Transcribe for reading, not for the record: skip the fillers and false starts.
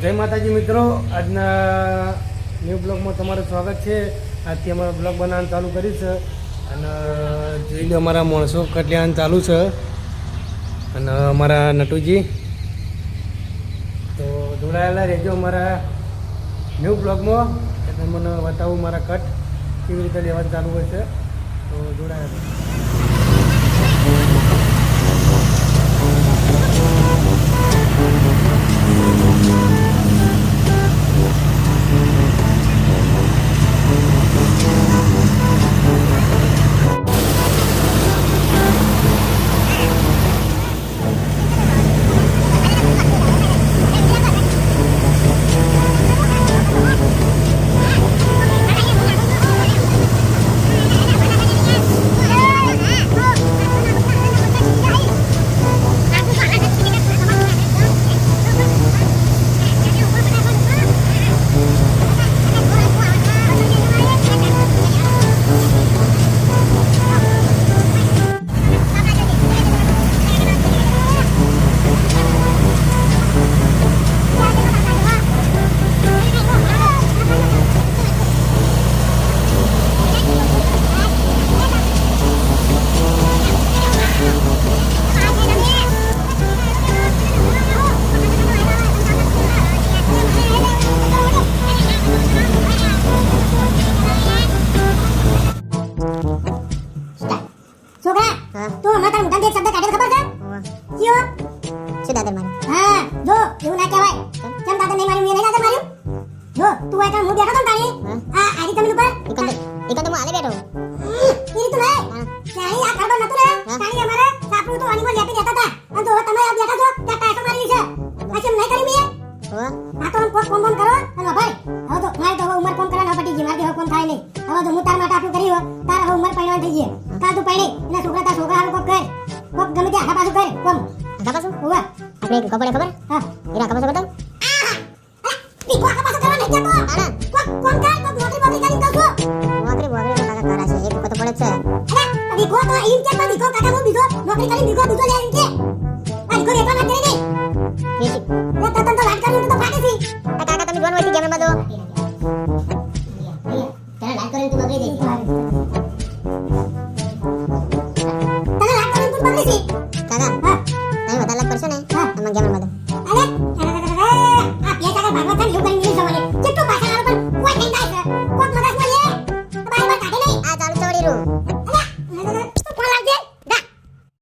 જય માતાજી મિત્રો, આજના ન્યૂ બ્લોગમાં તમારું સ્વાગત છે. આજથી અમારો બ્લોગ બનાવવાનું ચાલુ કર્યું છે અને જોઈ લો અમારા માણસો કલ્યાણ ચાલુ છે અને અમારા નટુજી તો જોડાયેલા રહેજો અમારા ન્યૂ બ્લોગમાં. એટલે મને બતાવું મારા કટ કેવી રીતે લેવાનું ચાલુ હોય છે, તો જોડાયેલા. તો હમણાં તાર મોઢામાં એક શબ્દ કાઢ્યો ખબર છે? કયો? છે દાદર મારી. હા, જો એવું ના કહેવાય. કેમ દાદર નહીં માર્યું? મેં નહીં દાદર માર્યું? જો તું આ કામ હું બેઠો તો તારી આ આરી જમીન ઉપર એકંદર હું આલે બેઠો. ઈ તું નહીં તારી આ ખબર નતું ને તારી અમારે સાપરું તો અનિમલ લેપી દેતા હતા અને જો તમે આ બેઠા છો ત્યાં ટાઈસો મારી છે પછી નહીં કરી મે આ તો કોમ કોમ કરો અને ભાઈ હવે તો મારી તો હવે ઉંમર કોમ કરવાનો પડી ગઈ. મારી હવે કોમ થાય નહીં. હવે તો હું તાર માટે આટલું કર્યું તાર હવે ઉંમર પહેણવાની થઈ ગઈ. કા તું પહેણી એના છોકરા તાર છોકરા હારું કોક કર કોક ગમે તે આખા પાછું કર કોમ આખા પાછું હોવા આપણે એક કપડે ખબર? હા એના આખા પાછું બતાવ. ઈ કોક પાછું કરવા નહીં જતો આના કોક કોમ કર કોક નોકરી બોકરી કરીને કહું નોકરી બોકરી તો કાકા કરા છે એક વખત પડે છે. અરે દીકો તો ઈમ કે દીકો કાકા હું બીજો નોકરી કરીને દીકો બીજો લે ઈમ કે